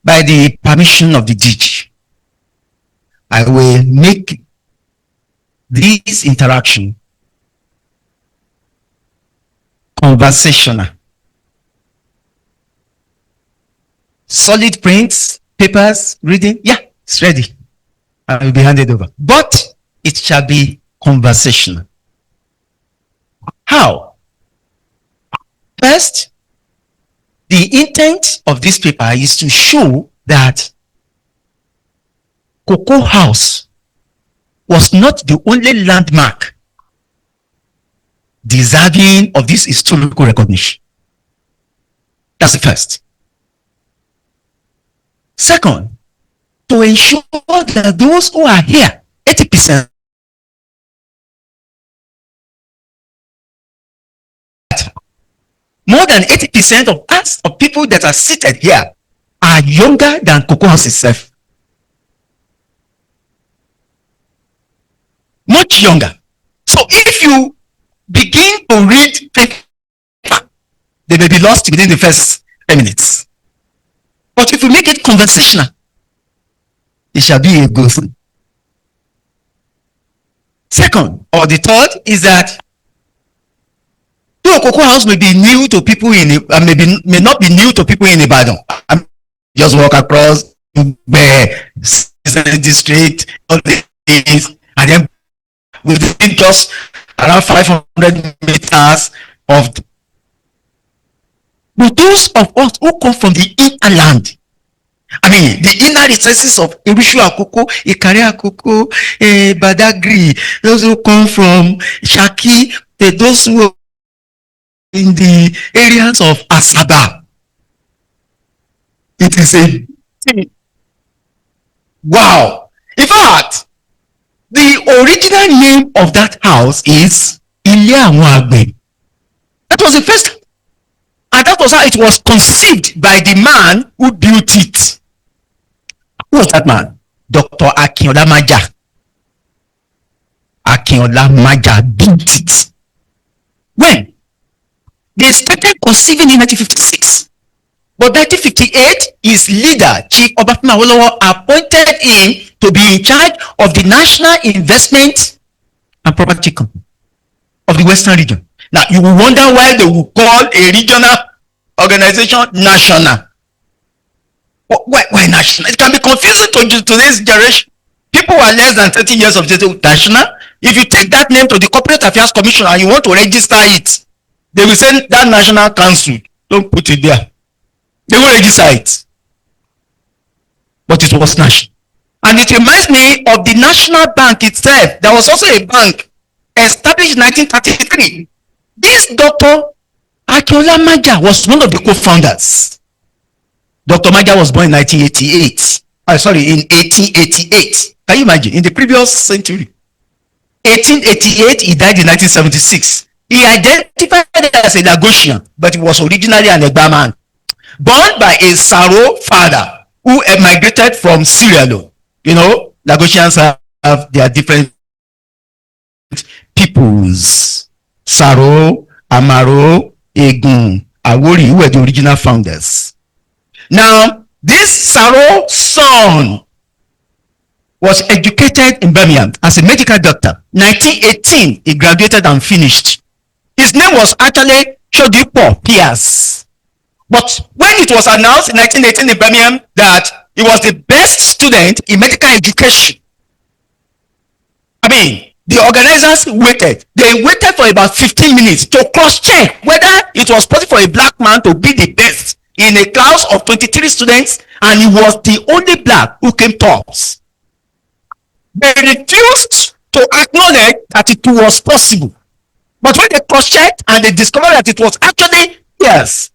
by the permission of the DG, I will make this interaction conversational. Solid prints, papers, reading, yeah, it's ready. I will be handed over. But it shall be conversational. How? First, the intent of this paper is to show that Cocoa House was not the only landmark deserving of this historical recognition. That's the first. Second, to ensure that those who are here, 80%, more than 80% of us, of people that are seated here, are younger than Cocoa House itself. Much younger. So if you begin to read paper, they may be lost within the first 10 minutes. But if you make it conversational, it shall be a good thing. Second, or the third, is that though Cocoa House may be new to people may not be new to people in Ibadan. Just walk across the district, all these, and then within just around 500 meters of. But those of us who come from the inner land, the inner recesses of Irishu Akoko, Ikare Akoko, Badagry, those who come from Shaki, those who are in the areas of Asaba, it is a wow. In fact, the original name of that house is Ile Awon Agbe. That was the first, and that was how it was conceived by the man who built it. Who was that man? Dr. Akinola Maja. Akinola Maja built it. When? They started conceiving in 1956. But 1958, his leader, Chief Obafemi Awolowo, appointed him to be in charge of the National Investment and Property Company of the Western region. Now, you will wonder why they will call a regional organization national. Why national? It can be confusing to today's generation. People who are less than 30 years of age, national. If you take that name to the Corporate Affairs Commission and you want to register it, they will send that National Council. Don't put it there. They will register it. But it was national. And it reminds me of the National Bank itself. There was also a bank established in 1933. This Dr. Akinola Maja was one of the co-founders. Dr. Maja was born in 1988. In 1888. Can you imagine? In the previous century. 1888, he died in 1976. He identified as a Lagosian, but he was originally an Egba man. Born by a Saro father who emigrated from Sierra Leone. You know, Lagosians have their different peoples. Saro, Amaro, Egun, Awori, who were the original founders. Now, this Saro son was educated in Birmingham as a medical doctor. 1918, he graduated and finished. His name was actually Shodipo Pierce. But when it was announced in 1918 in Birmingham that he was the best student in medical education, the organizers waited. They waited for about 15 minutes to cross-check whether it was possible for a black man to be the best in a class of 23 students, and he was the only black who came tops. They refused to acknowledge that it was possible. But when they cross-checked and they discovered that it was actually yes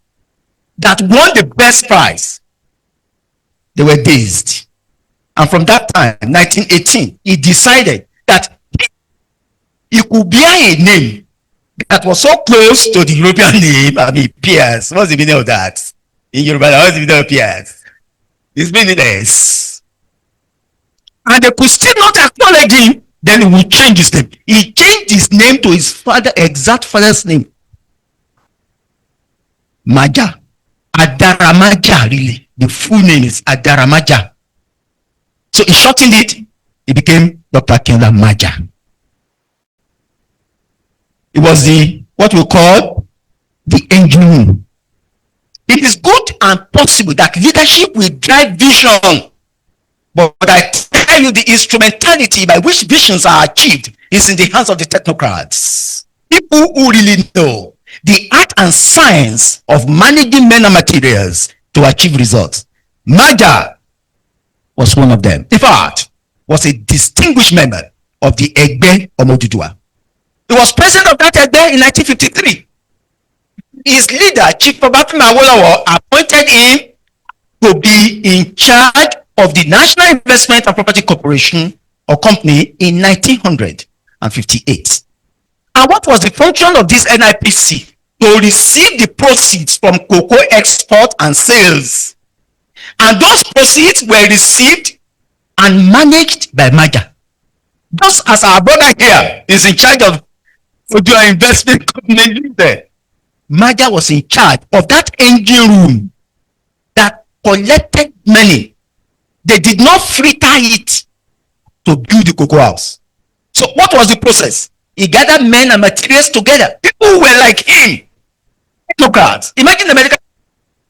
that won the best prize, they were dazed. And from that time, 1918, he decided that he could bear a name that was so close to the European name. Pierce. What's the meaning of that? In Yoruba, what's the meaning of Pierce? It's meaningless. And they could still not acknowledge him. Then he would change his name. He changed his name to his exact father's name. Maja Adaramaja, really. The full name is Adaramaja. So he shortened it, it became Dr. Akinla Maja. It was the what we call the engine room. It is good and possible that leadership will drive vision, but I tell you, the instrumentality by which visions are achieved is in the hands of the technocrats. People who really know the art and science of managing men and materials to achieve results. Maja was one of them. In fact, was a distinguished member of the Egbe Omodudua. He was president of that Egbe in 1953. His leader, Chief Obafemi Awolowo, appointed him to be in charge of the National Investment and Property Corporation or Company in 1958. And what was the function of this NIPC? To receive the proceeds from cocoa export and sales. And those proceeds were received and managed by Maja. Just as our brother here is in charge of your investment company there, Maja was in charge of that engine room that collected money. They did not fritter it to build the cocoa house. So what was the process? He gathered men and materials together. People were like him. Technocrats. Imagine the medical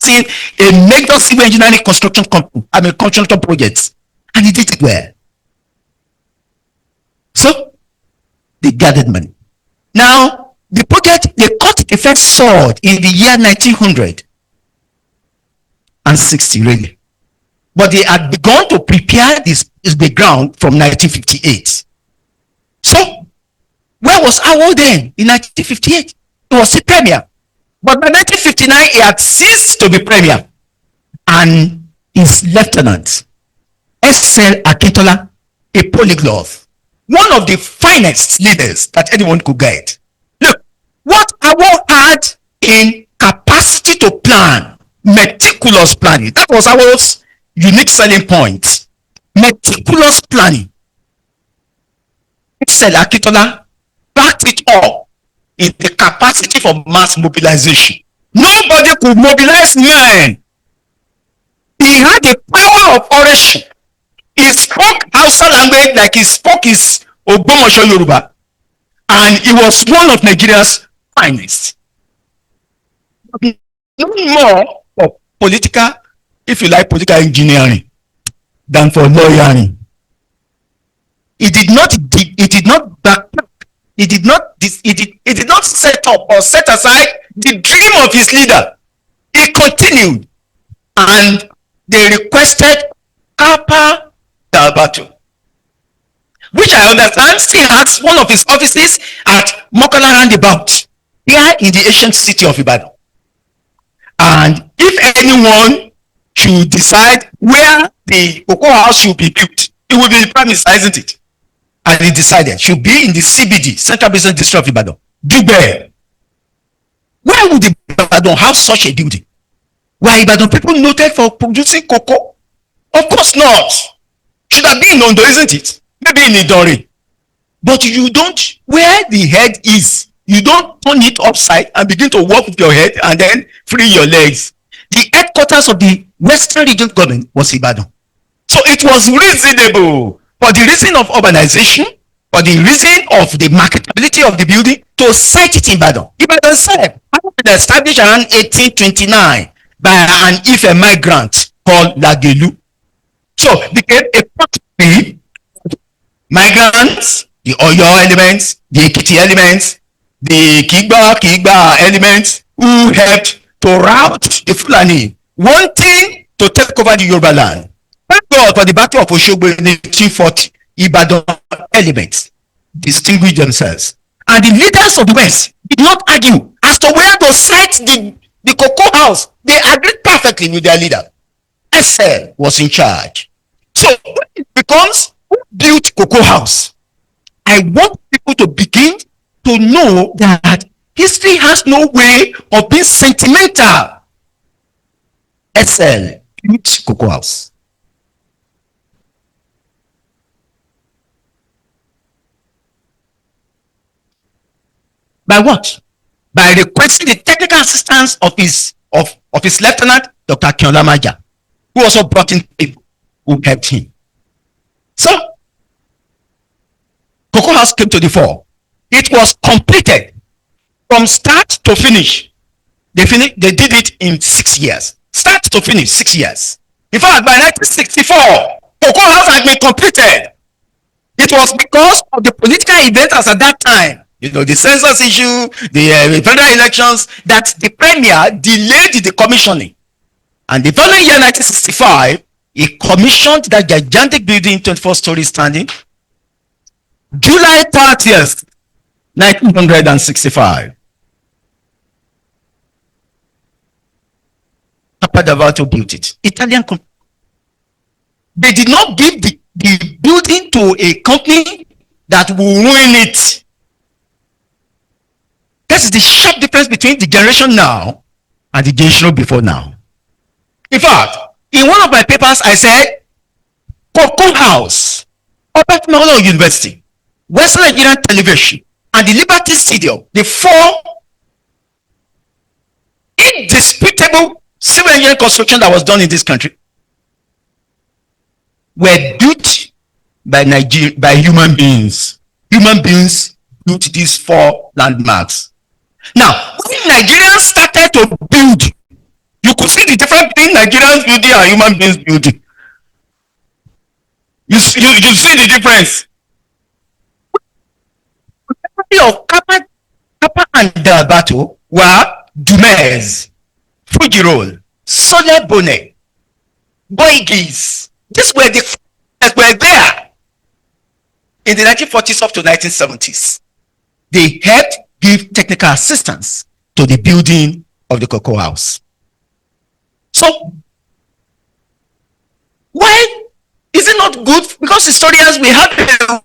seeing a major civil engineering construction company, construction projects, and he did it well. So they gathered money. Now the project, they cut the first sword in the year 1960, really. But they had begun to prepare the ground from 1958. So where was Awo then in 1958? He was the premier. But by 1959, he had ceased to be premier. And his lieutenant, S.L. Akintola, a polyglot, one of the finest leaders that anyone could get. Look, what Awo had in capacity to plan, meticulous planning. That was Awo's unique selling point. Meticulous planning. S.L. Akintola backed it up in the capacity for mass mobilization. Nobody could mobilize men. He had the power of oration. He spoke Hausa language like he spoke his Ogbomoso Yoruba. And he was one of Nigeria's finest. No more for political, if you like, political engineering than for lawyering. He did not backtrack. He did not set up or set aside the dream of his leader. He continued, and they requested Kapa Dalbatu, which I understand still has one of his offices at Mokola Roundabout, here in the ancient city of Ibadan. And if anyone should decide where the cocoa house should be built, it will be the prime minister, isn't it? And he decided should be in the CBD, Central Business District of Ibadan. Dugbe. Why would Ibadan have such a building? Why Ibadan people noted for producing cocoa? Of course not. Should have been in Ondo, isn't it? Maybe in Idori. But you don't, where the head is, you don't turn it upside and begin to walk with your head and then free your legs. The headquarters of the Western Region government was Ibadan. So it was reasonable, for the reason of urbanization, for the reason of the marketability of the building, to site it in Ibadan. Ibadan itself had been established around 1829 by an Ife migrant called Lagelu. So it became a factory. Migrants, the Oyo elements, the Ekiti elements, the Kigba elements who helped to rout the Fulani, wanting to take over the Yoruba land. Thank God for the Battle of Oshogbo in 1840, Ibadan elements distinguished themselves. And the leaders of the West did not argue as to where to site the cocoa house. They agreed perfectly with their leader. SL was in charge. So when it becomes who built cocoa house, I want people to begin to know that history has no way of being sentimental. SL built cocoa house. By what? By requesting the technical assistance of of his lieutenant, Dr. Akinola Maja, who also brought in people who helped him. So, Cocoa House came to the fore. It was completed from start to finish. They did it in 6 years. Start to finish, 6 years. In fact, by 1964, Cocoa House had been completed. It was because of the political events as at that time, the census issue, the federal elections, that the premier delayed the commissioning. And the following year, 1965, he commissioned that gigantic building, 24-story standing. July 30th, 1965. Papa Davato built it. Italian company. They did not give the building to a company that will ruin it. That is the sharp difference between the generation now and the generation before now. In fact, in one of my papers, I said, Cocoa House, Autonomy University, Western Nigerian Television, and the Liberty Stadium, the four indisputable civil engineering construction that was done in this country, were built by human beings. Human beings built these four landmarks. Now, when Nigerians started to build, you could see the difference between Nigerians building and human beings building. You see the difference. Of Kappa and Davato were Dumez, Fujirol, Soler Bonnet, Boygis. These were the that were there in the 1940s up to 1970s. They helped give technical assistance to the building of the Cocoa House. So, why is it not good? Because historians, we have a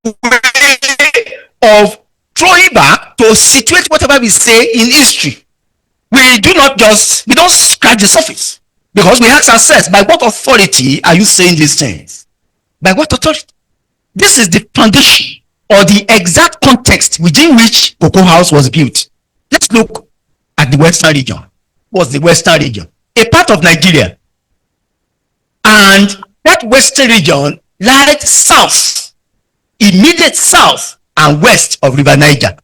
way of throwing back to situate whatever we say in history. We don't scratch the surface. Because we ask ourselves, by what authority are you saying these things? By what authority? This is the foundation or the exact context within which Cocoa House was built. Let's look at the Western region. What's the Western region? A part of Nigeria. And that Western region lies south, immediate south and west of River Niger.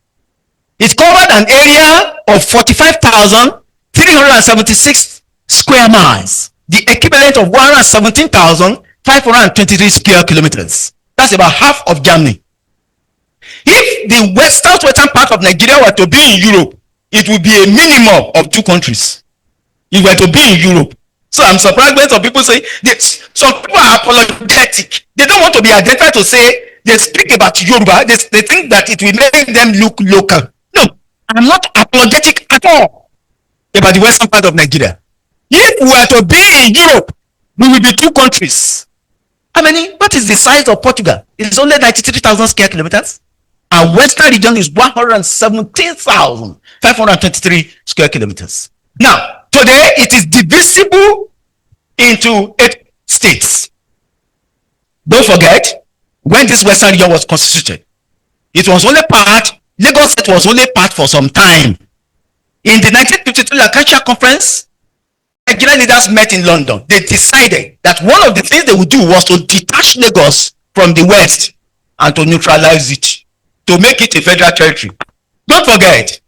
It covered an area of 45,376 square miles, the equivalent of 117,523 square kilometers. That's about half of Germany. If the southwestern part of Nigeria were to be in Europe, it would be a minimum of 2 countries. If were to be in Europe. So I'm surprised when some people say, some people are apologetic. They don't want to be identified to say, they speak about Yoruba, they think that it will make them look local. No, I'm not apologetic at all about the western part of Nigeria. If we were to be in Europe, we will be 2 countries. How many? What is the size of Portugal? It's only 93,000 square kilometers. Our western region is 117,523 square kilometers. Now, today it is divisible into 8 states. Don't forget, when this western region was constituted, it was only part, Lagos State was only part for some time. In the 1952 Lancashire Conference, Nigerian leaders met in London. They decided that one of the things they would do was to detach Lagos from the West and to neutralize it, to make it a federal territory. Don't forget,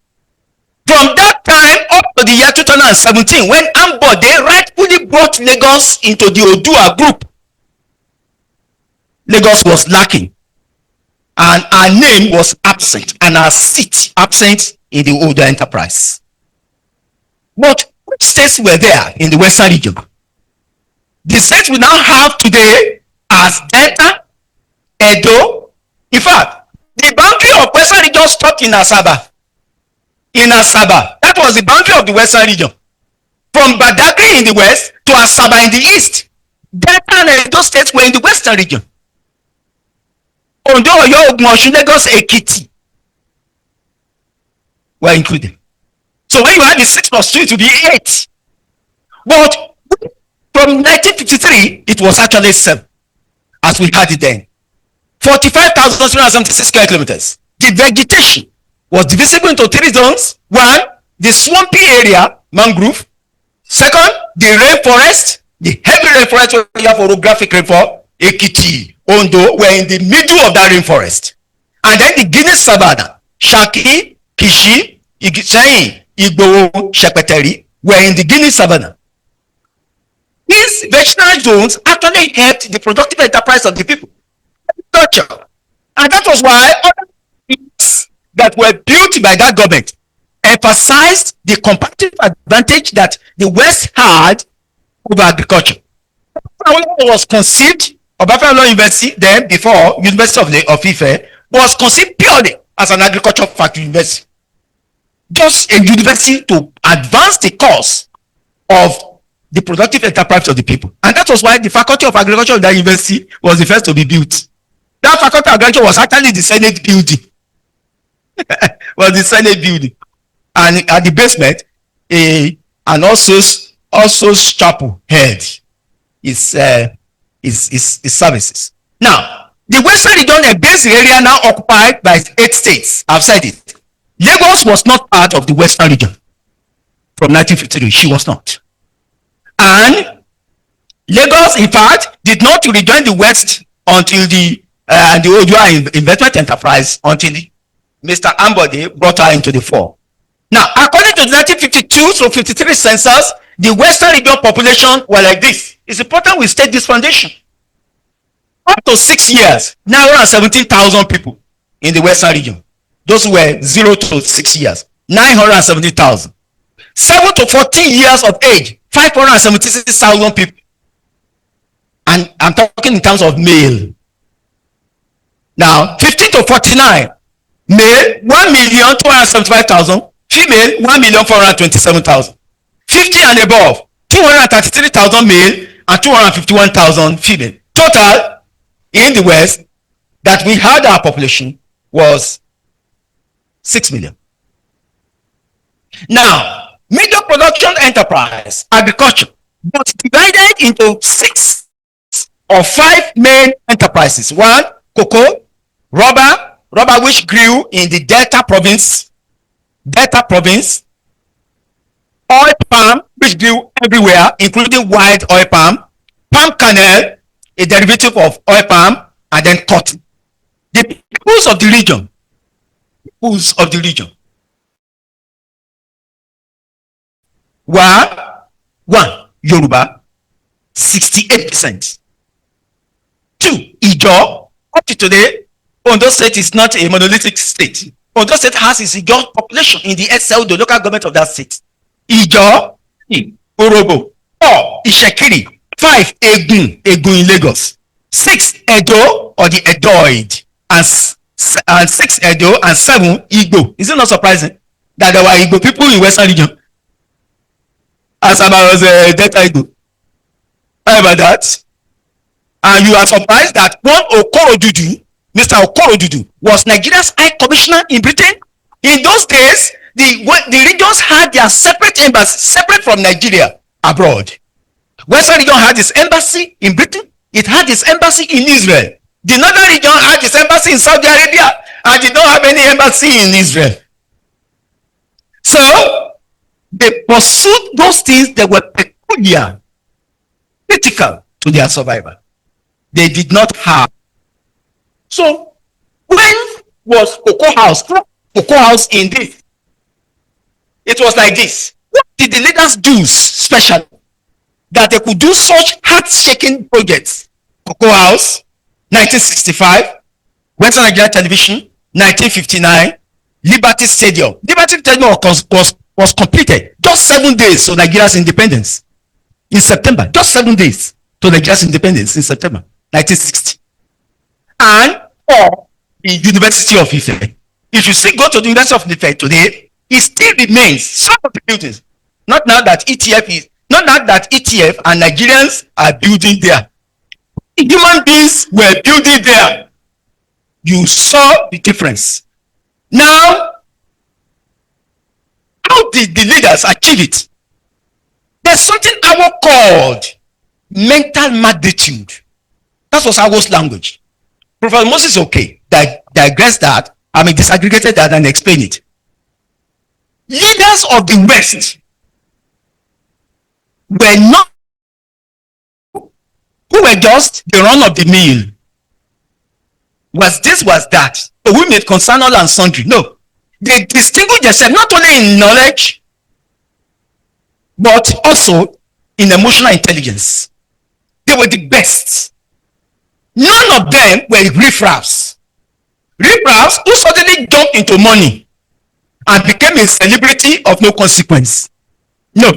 from that time up to the year 2017, when Ambode rightfully brought Lagos into the Odua group, Lagos was lacking, and our name was absent, and our seat absent in the Odua enterprise. But which states were there in the western region? The states we now have today as Delta, Edo. In fact, the boundary of western region stopped in Asaba. In Asaba, that was the boundary of the western region. From Badagry in the west to Asaba in the east. Delta and Edo states were in the western region. Ondo, Oyo, Ogun, Osun, Lagos, Ekiti were included. So when you add the 6 plus 2, it will be 8. But from 1953, it was actually 7, as we had it then. 45,376 square kilometers. The vegetation was divisible into 3 zones. 1, the swampy area, mangrove. Second, the rainforest, the heavy rainforest where you have orographic rainfall, Ekiti, Ondo, were in the middle of that rainforest. And then the Guinea savanna, Shaki, Kishi, Igiseyin, Igboho, Shepeteri, were in the Guinea savanna. These vegetable zones actually helped the productive enterprise of the people. Agriculture. And that was why other things that were built by that government emphasized the comparative advantage that the West had over agriculture. Was conceived, Obafemi University, then before University of Ife, was conceived purely as an agricultural factory university. Just a university to advance the cause of the productive enterprise of the people. And that was why the faculty of agriculture of that university was the first to be built. That faculty of agriculture was actually the Senate building. Was the Senate building. And at the basement, an also chapel head is services. Now, the Western region, a base area now occupied by 8 states. I've said it. Lagos was not part of the Western region from 1953. She was not. And Lagos, in fact, did not rejoin the West until the Odua Investment Enterprise, until Mr. Ambode brought her into the fore. Now, according to the 1952 to 53 census, the Western region population were like this. It's important we state this foundation. Up to 6 years, 917,000 people in the Western region. Those who were 0 to 6 years, 970,000. 7 to 14 years of age, 576,000 people. And I'm talking in terms of male. Now, 15 to 49, male, 1,275,000. Female, 1,427,000. 50 and above, 233,000 male and 251,000 female. Total in the West that we had our population was 6 million. Now, major production enterprise, agriculture, was divided into 6 or 5 main enterprises. One, cocoa, rubber which grew in the Delta province, oil palm which grew everywhere, including wild oil palm kernel, a derivative of oil palm, and then cotton. The peoples of the region were 1. Yoruba, 68%. 2. Ijaw. Up to today, Ondo State is not a monolithic state. Ondo State has its Ijaw population in the SL, the local government of that state. Ijaw, Orobo. 4. Ishekiri. 5. Egun in Lagos. 6. Edo or the Edoid. And 6 Edo and 7 Igbo. Is it not surprising that there were Igbo people in Western region? As I was a Delta Igbo. How about that? And you are surprised that one Okorodudu, Mr. Okorodudu, was Nigeria's High Commissioner in Britain. In those days, the regions had their separate embassy, separate from Nigeria, abroad. Western region had its embassy in Britain. It had its embassy in Israel. The northern region had its embassy in Saudi Arabia and did not have any embassy in Israel. So, they pursued those things that were peculiar, critical to their survival. They did not have. So, when was Cocoa House in this? It was like this. What did the leaders do special that they could do such heart-shaking projects? Cocoa House, 1965, Western Nigeria Television, 1959, Liberty Stadium. Liberty Stadium was completed just 7 days to Nigeria's independence in September. Just 7 days to Nigeria's independence in September 1960. And for the University of Ife, if you still go to the University of Ife today, it still remains some of the buildings. Not now that ETF and Nigerians are building there. Human beings were building there. You saw the difference. Now, how did the leaders achieve it? There's something Awo called mental magnitude. That was Awo's language. Professor Moses digress that, disaggregated that and explain it. Leaders of the West were not who were just the run of the mill. Was this, was that. So we made concern all and sundry. No. They distinguished themselves not only in knowledge, but also in emotional intelligence. They were the best. None of them were riffraffs. Riffraffs who suddenly jumped into money and became a celebrity of no consequence. No.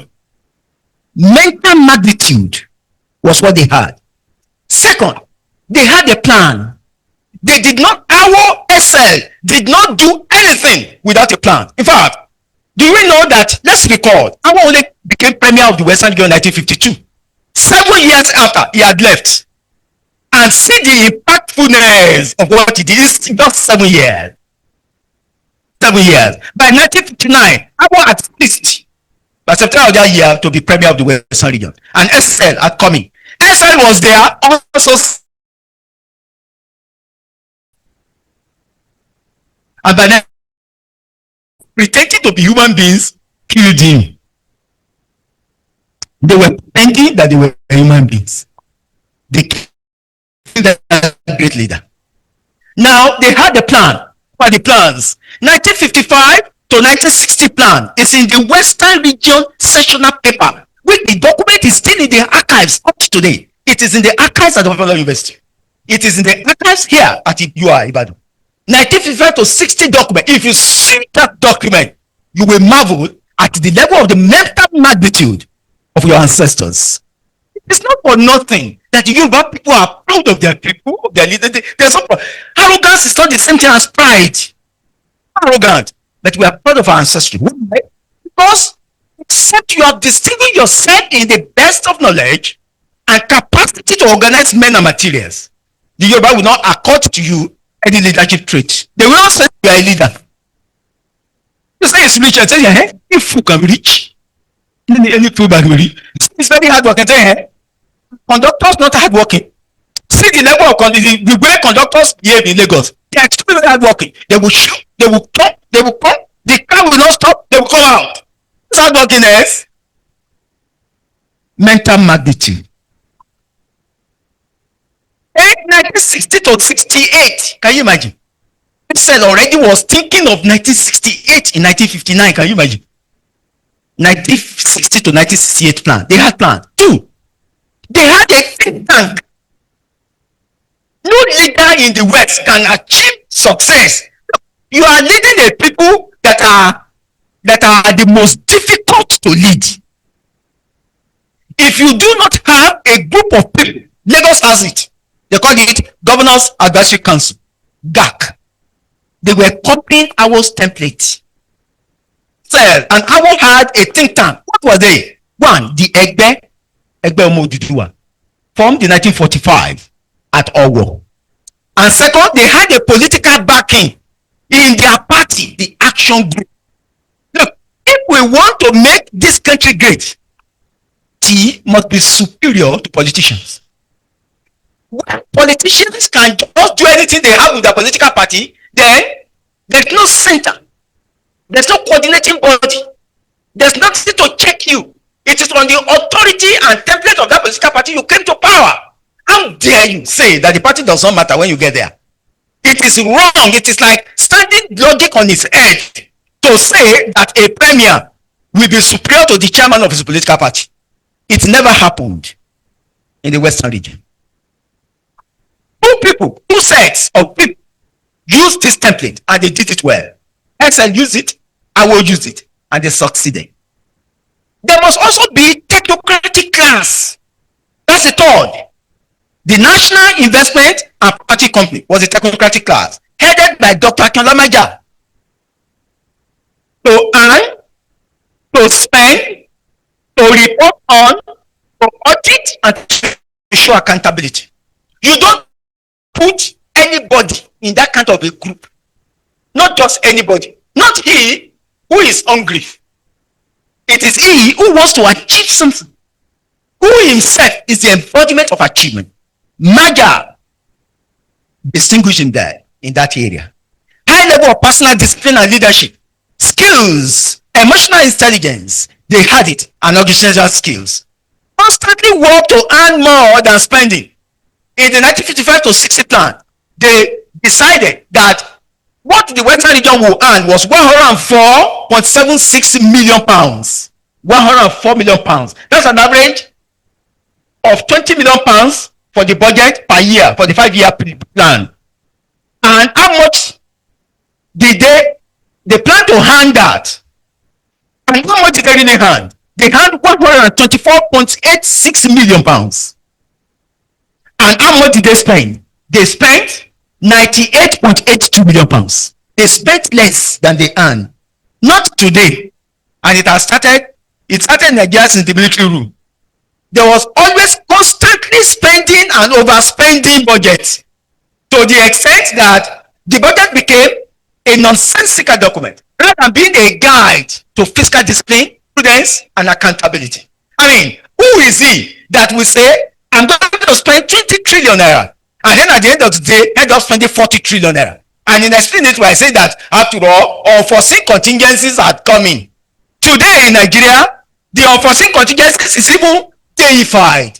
Mental magnitude was what they had. Second, they had a plan. They did not, our SL did not do anything without a plan. In fact, do you know that, let's recall, our only became premier of the Western Region in 1952. 7 years after he had left. And see the impactfulness of what he did. It's just 7 years. 7 years. By 1959, our at least, by September of that year, to be premier of the Western Region. And SL had coming. SL was there also. And by then, pretending to be human beings, killed him. They were pretending that they were human beings. They killed that great leader. Now, they had a plan. What are the plans? 1955 to 1960 plan is in the Western Region sessional paper, which the document is still in the archives up to today. It is in the archives at the Federal University. It is in the archives here at UR Ibadan. 1955 to 60 document. If you see that document, you will marvel at the level of the mental magnitude of your ancestors. It's not for nothing that the Yoruba people are proud of their people, of their leaders. There's no arrogance is not the same thing as pride. Arrogant, but we are proud of our ancestry. Why? Because except you have distinguished yourself in the best of knowledge and capacity to organize men and materials, the Yoruba will not accord to you any leadership trait. They will not say you are a leader. You say it's rich and say, hey, if you can be rich, any fool can be rich. It's very hard work. And say, hey, conductors not hard working. See the level of the way conductors behave in Lagos. They are extremely hard working. They will shoot, they will come, they will come. The car will not stop, they will come out. It's hard workingness. Mental magnitude. 1960 to 68. Can you imagine? Excel already was thinking of 1968 in 1959. Can you imagine? 1960 to 1968 plan. They had plan. 2. They had a think tank. No leader in the West can achieve success. You are leading the people that are the most difficult to lead. If you do not have a group of people, Lagos has it. They call it Governors Advisory Council, GAC. They were copying our template. And our had a think tank. What were they? One, the Egbe Omoduduwa, formed in 1945 at Owo. And second, they had a political backing in their party, the Action Group. Look, if we want to make this country great, T must be superior to politicians. When politicians can just do anything they have with their political party, then there's no center. There's no coordinating body. There's nothing to check you. It is on the authority and template of that political party you came to power. How dare you say that the party does not matter when you get there? It is wrong. It is like standing logic on its head to say that a premier will be superior to the chairman of his political party. It never happened in the Western region. Two sets of people use this template and they did it well. XL use it, I will use it, and they succeeded. There must also be technocratic class. That's the third. The National Investment and Property Company was a technocratic class, headed by Dr. Akinlamaja. To earn, to spend, to report on, to audit, and to show accountability. You don't put anybody in that kind of a group. Not just anybody. Not he who is hungry. It is he who wants to achieve something. Who himself is the embodiment of achievement. Maja distinguished in that area. High level of personal discipline and leadership. Skills, emotional intelligence, they had it, and organizational skills. constantly work to earn more than spending. In the 1955 to 60 plan, they decided that what the Western region will earn was 104.76 million pounds. 104 million pounds. That's an average of 20 million pounds for the budget per year for the 5-year plan. And how much did they plan to hand that? And how much did they really hand? They hand 124.86 million pounds. And how much did they spend? They spent 98.82 million pounds. They spent less than they earned. Not today. And it started in Nigeria since the military rule. There was always constantly spending and overspending budget, to the extent that the budget became a nonsensical document rather than being a guide to fiscal discipline, prudence, and accountability. I mean, who is he that will say, I'm going to spend 20 trillion naira, and then at the end of the day, end up spending 40 trillion naira? And in explanation, I say that after all, unforeseen contingencies are coming. Today in Nigeria, the unforeseen contingencies is even deified,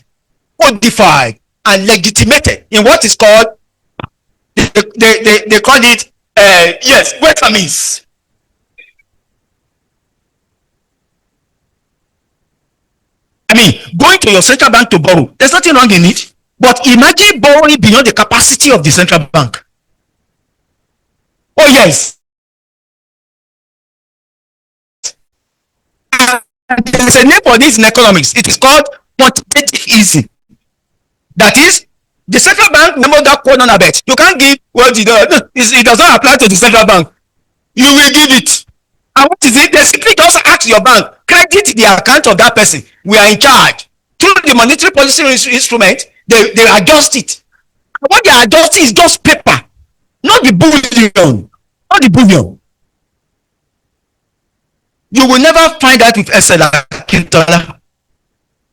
codified, and legitimated in what is called, they call it, yes, Wettermins. I mean, going to your central bank to borrow, there's nothing wrong in it. But imagine borrowing beyond the capacity of the central bank. Oh, yes. There's a name for this in economics. It is called quantitative easing. That is, the central bank no longer quote on a bet. You can't give what you do. It does not apply to the central bank. You will give it. And what is it? They simply just ask your bank, credit the account of that person. We are in charge. Through the monetary policy instrument, they adjust it. And what they adjust is just paper, not the bullion. Not the bullion. You will never find that with SLR.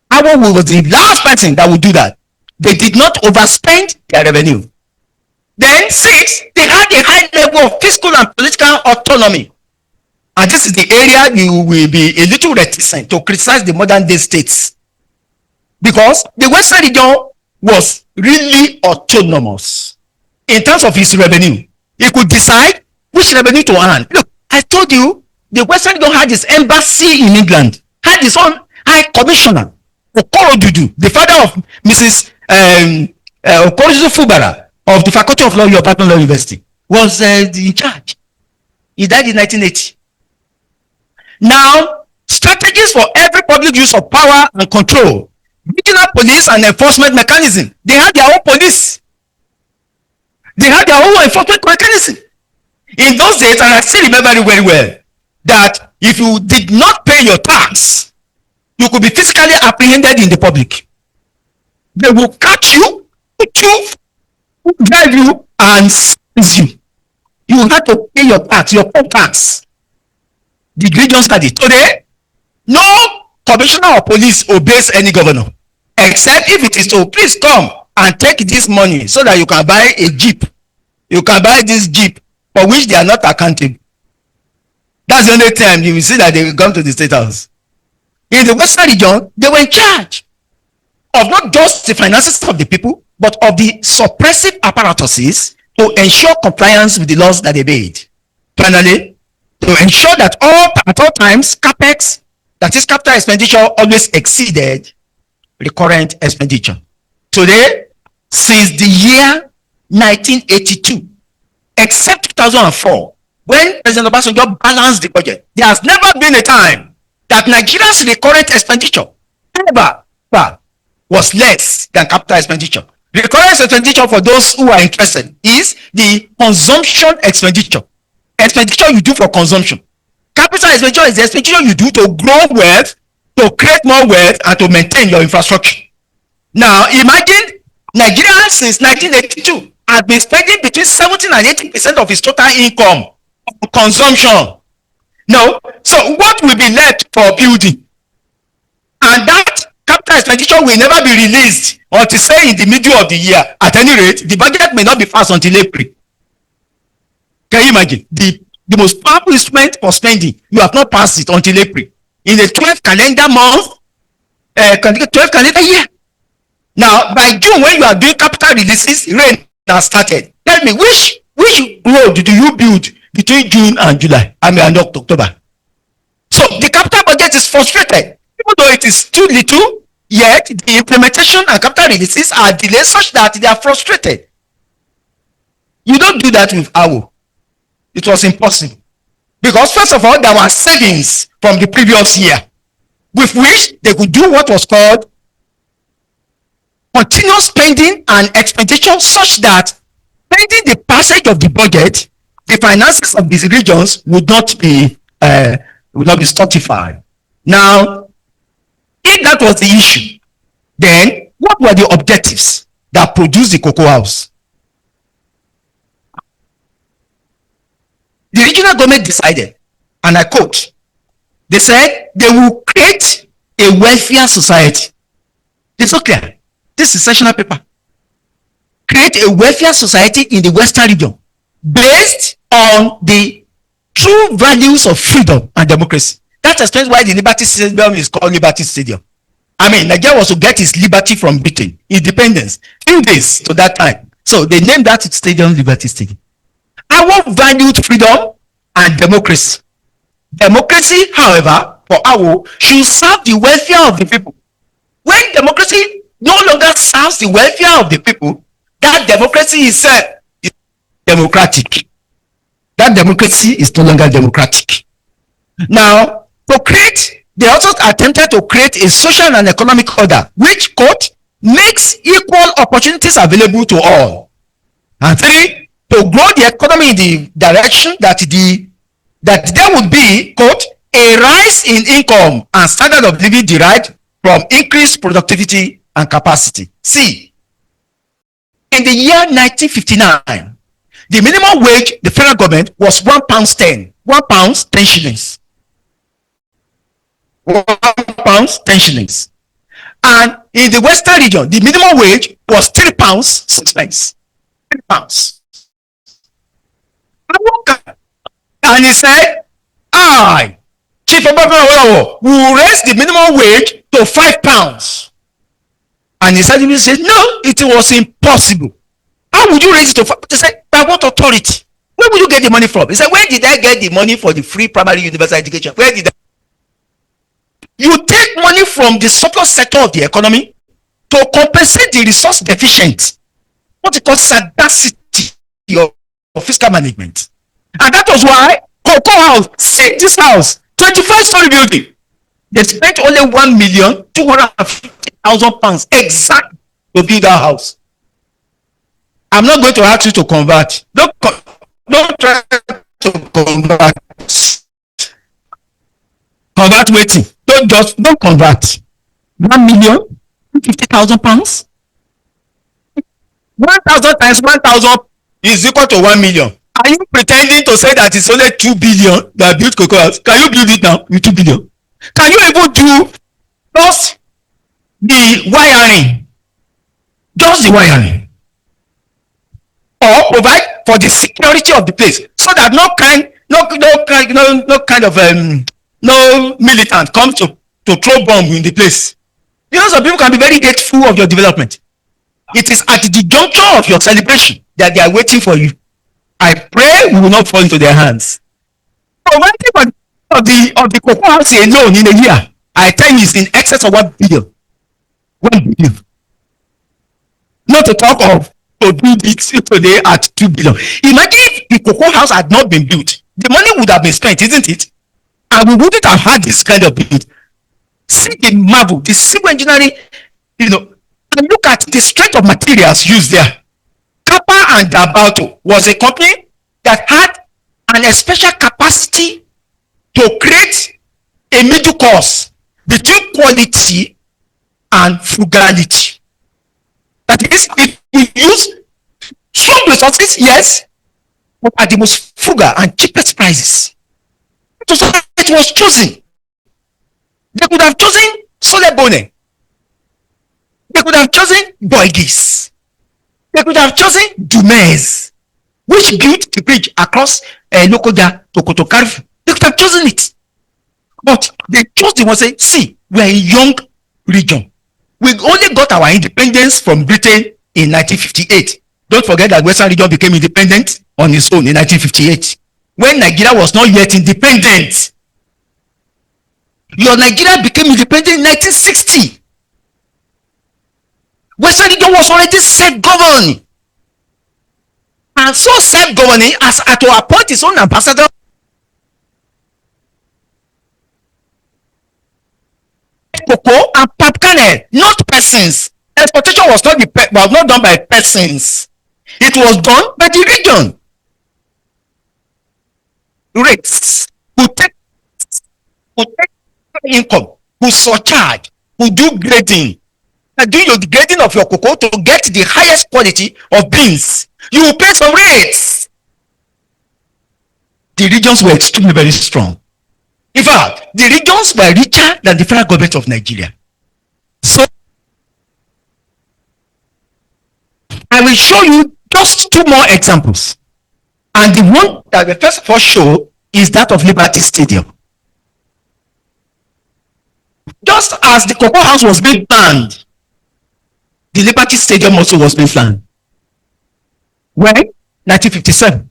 Our was the last person that would do that. They did not overspend their revenue. Then 6, they had a high level of fiscal and political autonomy. And this is the area you will be a little reticent to criticize the modern day states. Because the Western region was really autonomous in terms of its revenue. It could decide which revenue to earn. Look, I told you, the Western region had its embassy in England, had its own high commissioner, Okorodudu, the father of Mrs. Okorodudu Fubara of the Faculty of Law, Yoruba Law University, was in charge. He died in 1980. Now, strategies for every public use of power and control, regional police and enforcement mechanism. They had their own police. They had their own enforcement mechanism. In those days, and I still remember it very well, that if you did not pay your tax, you could be physically apprehended in the public. They will catch you, put you, drive you, and seize you. You have to pay your tax, your poll tax. The region study. Today, no commissioner of police obeys any governor, except if it is to please come and take this money so that you can buy a jeep. You can buy this jeep for which they are not accountable. That's the only time you will see that they will come to the state house. In the Western region, they were in charge of not just the finances of the people, but of the suppressive apparatuses to ensure compliance with the laws that they made. Finally, to ensure that at all times, capex, that is capital expenditure, always exceeded recurrent expenditure. Today, since the year 1982, except 2004, when President Obasanjo balanced the budget, there has never been a time that Nigeria's recurrent expenditure ever was less than capital expenditure. Recurrent expenditure, for those who are interested, is the consumption expenditure. Expenditure you do for consumption. Capital expenditure is the expenditure you do to grow wealth, to create more wealth, and to maintain your infrastructure. Now, imagine Nigeria since 1982 has been spending between 17 and 18% of its total income on consumption. No, so what will be left for building? And that capital expenditure will never be released until, say, in the middle of the year. At any rate, the budget may not be passed until April. Can you imagine? The most powerful instrument for spending, you have not passed it until April. In the 12th calendar month, 12 calendar year. Now, by June, when you are doing capital releases, rain has started. Tell me, which road do you build between June and July? I mean, and October. So the capital budget is frustrated, even though it is too little. Yet the implementation and capital releases are delayed such that they are frustrated. You don't do that with AWO. It was impossible, because first of all, there were savings from the previous year with which they could do what was called continuous spending and expenditure, such that pending the passage of the budget, the finances of these regions would not be certified. Now, if that was the issue, then what were the objectives that produced the Cocoa House? The regional government decided, and I quote, they said they will create a welfare society. It's so clear. This is sessional paper. Create a welfare society in the Western region based on the true values of freedom and democracy. That explains why the Liberty Stadium is called Liberty Stadium. I mean, Nigeria was to get its liberty from Britain, independence, few days to that time. So they named that stadium Liberty Stadium. Our valued freedom and democracy. Democracy, however, for AWO, should serve the welfare of the people. When democracy no longer serves the welfare of the people, that democracy is democratic. That democracy is no longer democratic. Now, they also attempted to create a social and economic order which, quote, makes equal opportunities available to all. And 3, to grow the economy in the direction that there would be, quote, a rise in income and standard of living derived from increased productivity and capacity. See, in the year 1959, the minimum wage, the federal government, was £1.10. £1.10. £1.10. And in the Western region, the minimum wage was £3.06. £3. And he said, Chief Obafemi will raise the minimum wage to £5. And he suddenly said, no, it was impossible. How would you raise it to £5? They said, by what authority? Where would you get the money from? He said, where did I get the money for the free primary universal education? Where did I? You take money from the surplus sector of the economy to compensate the resource deficient. What it calls sagacity of fiscal management. And that was why Cocoa House, see this house, 25-story building, they spent only £1,250,000 exactly to build that house. I'm not going to ask you to convert. Don't try to convert. Convert waiting. Don't convert. £1,050,000. 1,000 times 1,000 is equal to 1 million. Are you pretending to say that it's only 2 billion that built Cocoa House? Can you build it now with 2 billion? Can you even do just the wiring? Just the wiring. Or provide for the security of the place so that no militant comes to throw bomb in the place. You know, some people can be very hateful of your development. It is at the juncture of your celebration that they are waiting for you. I pray we will not fall into their hands. Providing of the Cocoa House alone in a year, I tell you, is in excess of 1 billion. 1 billion. Not to talk of to do this today at 2 billion. Imagine if the Cocoa House had not been built, the money would have been spent, isn't it? And we wouldn't have had this kind of build. See the marvel, the civil engineering, and look at the strength of materials used there. Kappa and Dabato was a company that had an special capacity to create a middle course between quality and frugality. That is, we use some resources, yes, but at the most frugal and cheapest prices. So it was chosen. They could have chosen Solebone. They could have chosen Boygis. They could have chosen Dumez, which built the bridge across Lokoja to Kotokarfu. They could have chosen it. But they chose the one saying, see, we are a young region. We only got our independence from Britain in 1958. Don't forget that Western region became independent on its own in 1958, when Nigeria was not yet independent. Your Nigeria became independent in 1960. Western region was already self-governing, and so self-governing as to appoint its own ambassador cocoa and palm kernel, not persons. Exportation was not done by persons. It was done by the region. Rates who take income, who surcharge, who do grading. And do your grading of your cocoa to get the highest quality of beans. You will pay some rates. The regions were extremely very strong. In fact, the regions were richer than the federal government of Nigeria. So I will show you just two more examples. And the one that the first of all show is that of Liberty Stadium. Just as the Cocoa House was being planned, the Liberty Stadium also was being planned. When? 1957.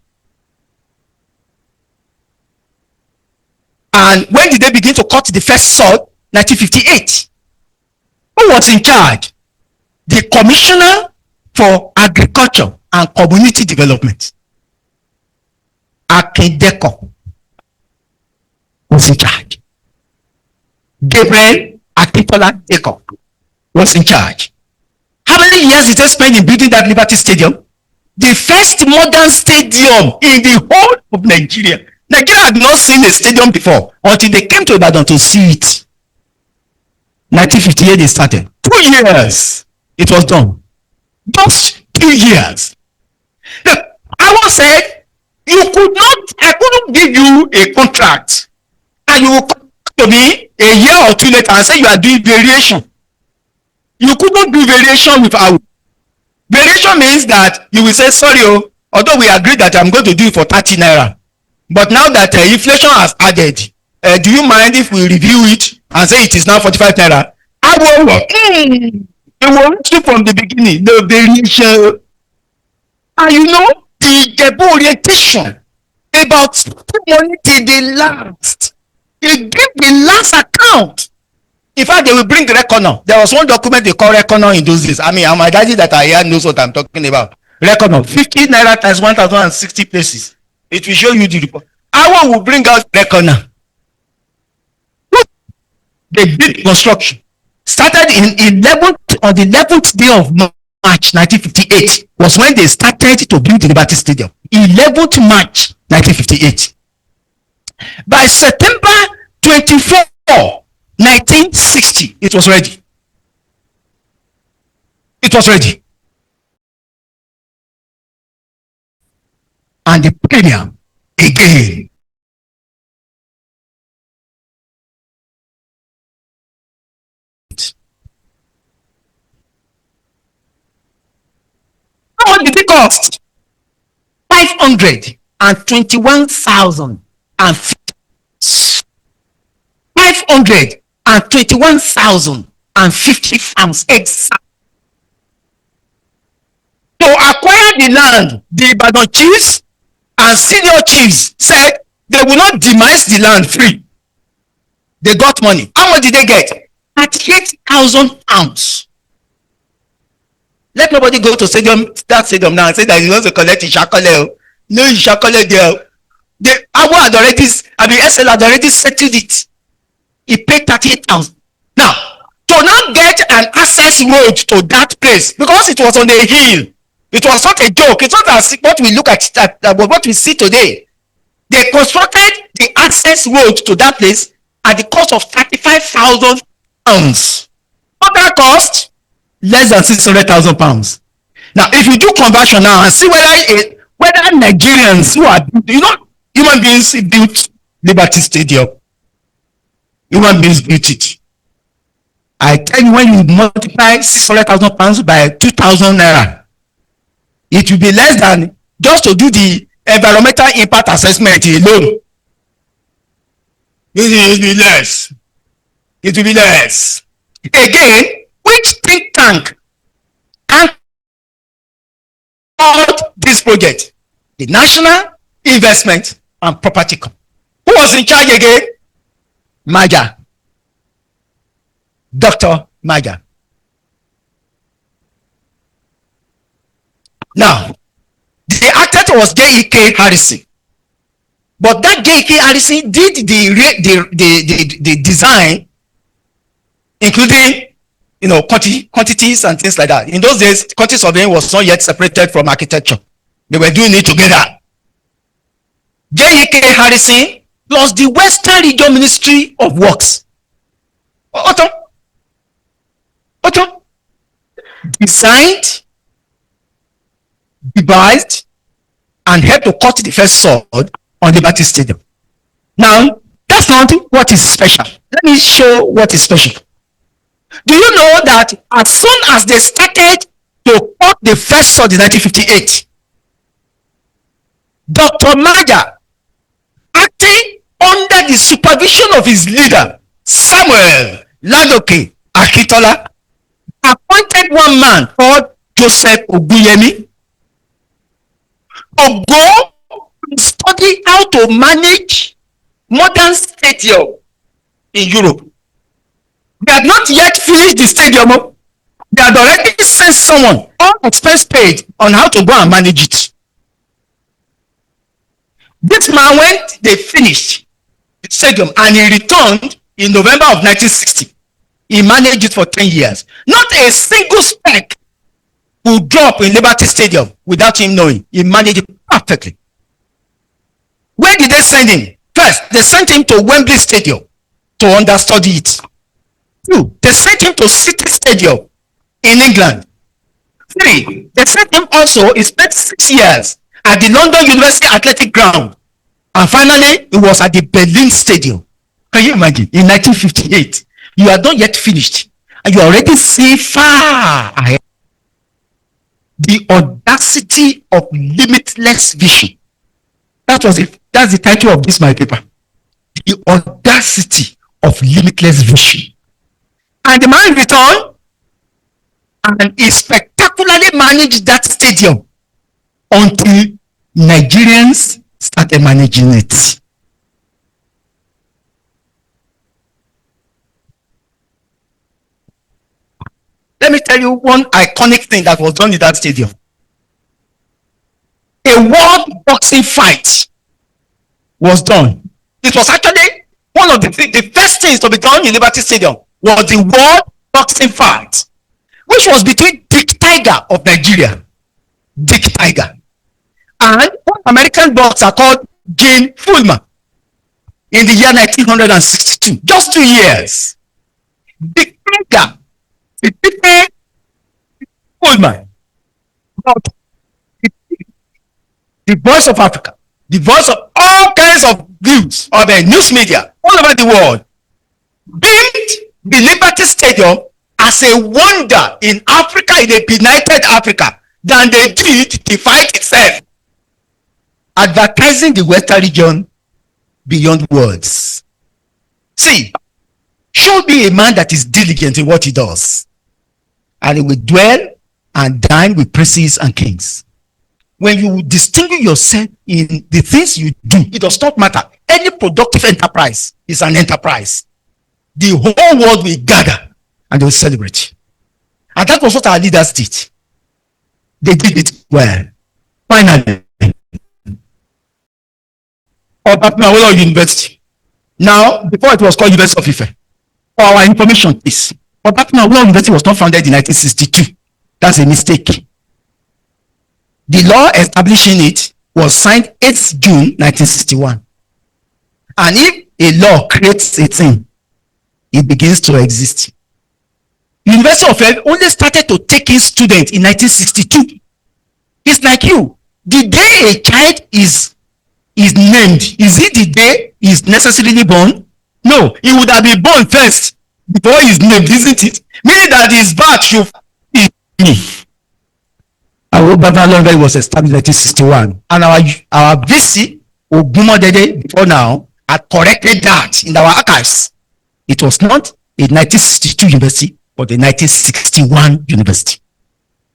And when did they begin to cut the first sod? 1958. Who was in charge? The Commissioner for Agriculture and Community Development, Akindeko, was in charge. Gabriel Akintola Deko was in charge. How many years did they spend in building that Liberty Stadium? The first modern stadium in the whole of Nigeria. Nigeria had not seen a stadium before until they came to Ibadan to see it. 1958 they started. 2 years it was done. Just 2 years. I was said, I couldn't give you a contract and you will come to me a year or two later and say you are doing variation. You couldn't do variation with our variation. Means that you will say, sorry, although we agreed that I'm going to do it for 30 naira, but now that inflation has added, do you mind if we review it and say it is now 45 naira? I will work. It will from the beginning, the variation. And you know, the orientation about money till the last. They give the last account. In fact, they will bring the reckoner. There was one document they call reckoner in those days. I mean, my daddy that I hear knows what I'm talking about. Reckoner, 50 naira times 1,060 places. It will show you the report. Our will bring out reckoner. They did construction. Started on the 11th day of March 1958 was when they started to build the Liberty Stadium. 11th March 1958. By September 24, 1960, it was ready. It was ready. And the premium again. How much did it cost? 521,000 and 521,050 pounds exact. To acquire the land, the Ibadan chiefs and senior chiefs said they will not demise the land free. They got money. How much did they get? 38,000 pounds. Let nobody go to that stadium now and say that he wants to collect Ishakole. No Ishakole there. SL had already settled it. He paid 38,000. Now, to now get an access road to that place, because it was on a hill, it was not a joke. It's not as what we look at, what we see today. They constructed the access road to that place at the cost of 35,000 pounds. What that cost? Less than 600,000 pounds. Now, if you do conversion now and see whether Nigerians who are, human beings built Liberty Stadium. Human beings built it. I tell you, when you multiply 600,000 pounds by 2,000 naira, it will be less than just to do the environmental impact assessment alone. It will be less. It will be less. Again, which think tank anchored this project? The National Investment and Property Company. Who was in charge again? Maja. Dr. Maja. Now, the architect was J.E.K. Harrison. But that J.E.K. Harrison did the design, including quantities and things like that. In those days, quantity surveying was not yet separated from architecture. They were doing it together. J.E.K. Harrison plus the Western Region Ministry of Works. Otto designed, devised, and helped to cut the first sword on Liberty Stadium. Now, that's not what is special. Let me show what is special. Do you know that as soon as they started to cut the first sword in 1958, Dr. Maja, acting under the supervision of his leader, Samuel Ladoke Akintola, appointed one man called Joseph Oguyemi to go and study how to manage modern stadium in Europe. They had not yet finished the stadium. They had already sent someone on expense paid on how to go and manage it. This man went, they finished the stadium, and he returned in November of 1960. He managed it for 10 years. Not a single speck would drop in Liberty Stadium without him knowing. He managed it perfectly. Where did they send him? First, they sent him to Wembley Stadium to understudy it. Two, they sent him to City Stadium in England. Three, they sent him also, he spent 6 years at the London University Athletic Ground. And finally, it was at the Berlin Stadium. Can you imagine? In 1958, you are not yet finished, and you already see far ahead. The audacity of limitless vision. That's the title of this my paper. The audacity of limitless vision. And the man returned, and he spectacularly managed that stadium until Nigerians started managing it. Let me tell you one iconic thing that was done in that stadium. A world boxing fight was done. It was actually one of the first things to be done in Liberty Stadium was the world boxing fight, which was between Dick Tiger of Nigeria, Dick Tiger, and one American boxer called Gene Fullman in the year 1962. Just 2 years. Dick Tiger defeated Fullman. The voice of Africa, the voice of all kinds of views of the news media all over the world, built the Liberty Stadium as a wonder in Africa, in a benighted Africa, than they did the fight itself. Advertising the Western region beyond words. See, show me a man that is diligent in what he does, and he will dwell and dine with princes and kings. When you distinguish yourself in the things you do, it does not matter. Any productive enterprise is an enterprise. The whole world will gather and they will celebrate. And that was what our leaders did. They did it well. Finally, Autonomy University. Now, before it was called University of Ife. For our information, please. Autonomy University was not founded in 1962. That's a mistake. The law establishing it was signed 8th June 1961. And if a law creates a thing, it begins to exist. University of Ife only started to take in students in 1962. It's like you. The day a child is named, is it the day he is necessarily born? No, he would have been born first before he is named, isn't it? Meaning that his birth should be me. Our Babylon was established in 1961, and our VC Ogumodede before now had corrected that in our archives. It was not a 1962 university, but a 1961 university.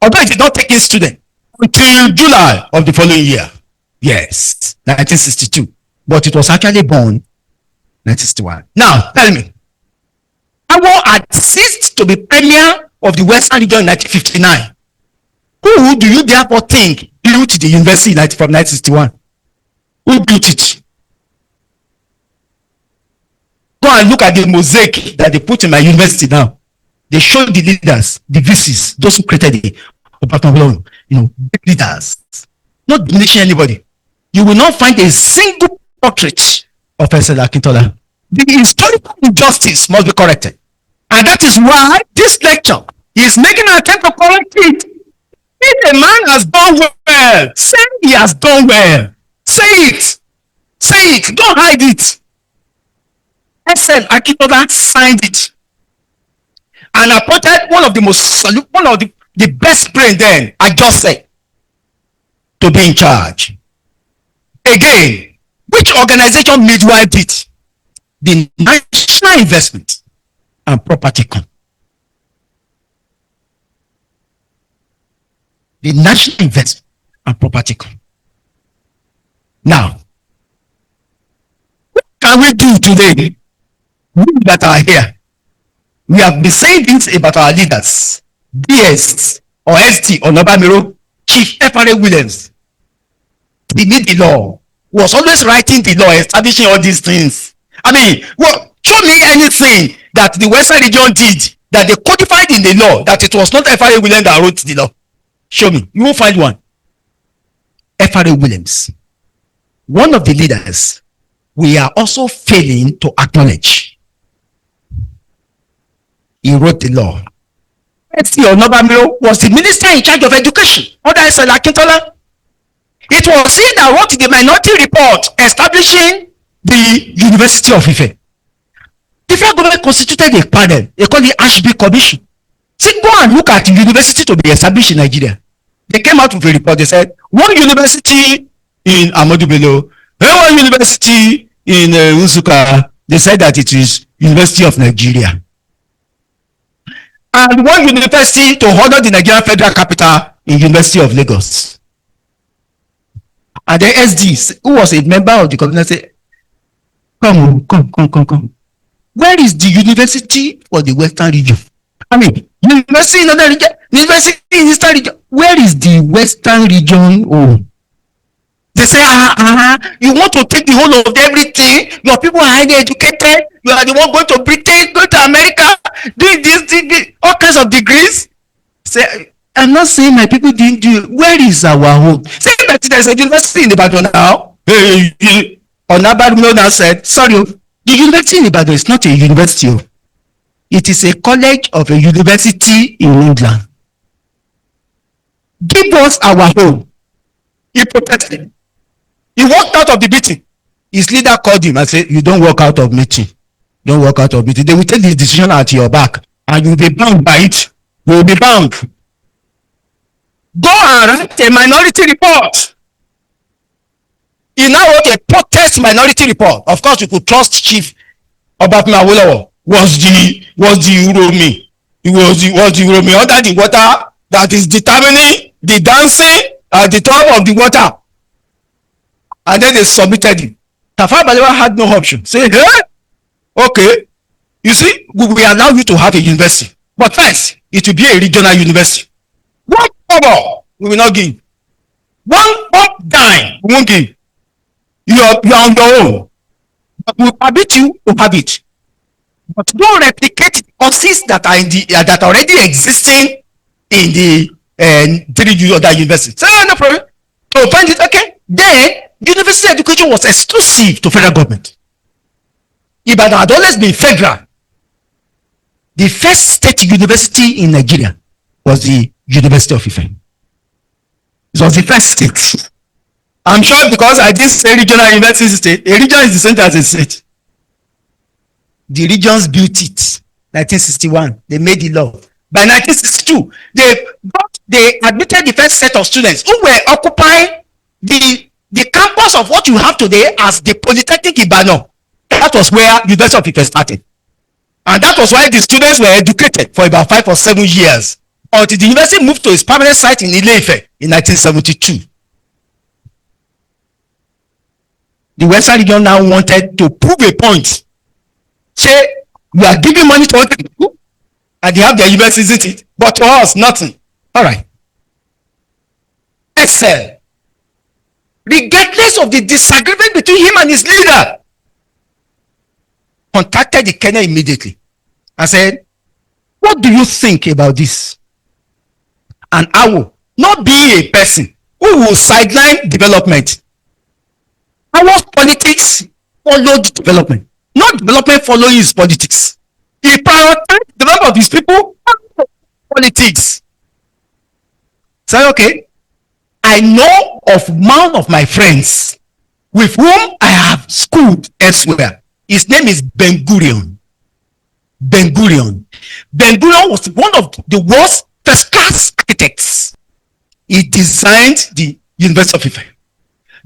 Although it did not take in students until July of the following year. Yes, 1962. But it was actually born 1961. Now, tell me, Awo had ceased to be premier of the Western region in 1959. Who do you therefore think built the university from 1961? Who built it? Go and look at the mosaic that they put in my university now. They show the leaders, the VCs, those who created it, big leaders, not diminishing anybody. You will not find a single portrait of Professor Akintola. The historical injustice must be corrected. And that is why this lecture is making an attempt to correct it. If a man has done well, say he has done well. Say it. Say it. Don't hide it. SL Akintola signed it and appointed one of the best brain then, I just said, to be in charge. Again, which organization midwifed it? The National Investment and Property Company. The National Investment and Property Company. Now, what can we do today? We that are here, we have been saying this about our leaders, BS or ST or Nobamiro, Chief F.R.A. Williams. He made the law, was always writing the law, establishing all these things. I mean, well, show me anything that the Western region did that they codified in the law that it was not F.R.A. Williams that wrote the law. Show me. You won't find one. F.R.A. Williams, one of the leaders, we are also failing to acknowledge. He wrote the law. ST Onobamiro was the minister in charge of education under SL Akintola. It was he that wrote the minority report establishing the University of Ife. The federal government constituted a panel. They called the Ashby Commission. See, go and look at the university to be established in Nigeria. They came out with a report. They said, one university in Ahmadu Bello, one university in Nsukka, they said that it is University of Nigeria. And one university to honor the Nigerian Federal Capital in University of Lagos. And the SD, who was a member of the committee, said, come. Where is the university for the Western region? I mean, university in other region, university in Eastern region. Where is the Western region? Oh. They say, you want to take the whole of everything. Your people are highly educated. You are the one going to Britain, going to America, doing this, all kinds of degrees. Say, I'm not saying my people didn't do it. Where is our home? Say that there's a university in Ibadan now. Onabadu now said, sorry, the university in Ibadan is not a university. It is a college of a university in England. Give us our home. He protested. He walked out of the meeting. His leader called him and said, you don't walk out of meeting. Don't walk out of meeting. They will take this decision at your back and you will be bound by it. You will be bound. Go and write a minority report. He now wrote a protest minority report. Of course, you could trust Chief Obafemi Awolowo was the Uromi. He was the Uromi under the water that is determining the dancing at the top of the water. And then they submitted it. Tafawa Balewa had no option. Say, hey, okay, you see, we allow you to have a university, but first, it will be a regional university. One cover we will not give. One pop dime we won't give. You are on your own. But we permit you to have it. But don't replicate courses that are that are already existing in the three other universities. So no problem. So find it okay. Then university education was exclusive to federal government. Ibadan had always been federal. The first state university in Nigeria was the University of Ife. It was the first state. I'm sure because I didn't say regional university state. A region is the same as a state. The regions built it. 1961, they made the law. By 1962, they admitted the first set of students who were occupying the campus of what you have today as the Polytechnic Ibadan. That was where University of Ife started. And that was why the students were educated for about 5 or 7 years until the university moved to its permanent site in Ile-Ife in 1972. The Western region now wanted to prove a point. Say, we are giving money to other people, and they have their university, isn't it? But to us, nothing. All right. Excel, regardless of the disagreement between him and his leader, contacted the colonel immediately and said, what do you think about this? And I will not be a person who will sideline development. Our politics followed development, not development following his politics. He prioritized the development of his people, politics. So, okay, I know of one of my friends with whom I have schooled elsewhere. His name is Ben-Gurion. Ben-Gurion. Ben-Gurion was one of the world's first-class architects. He designed the University of Ife.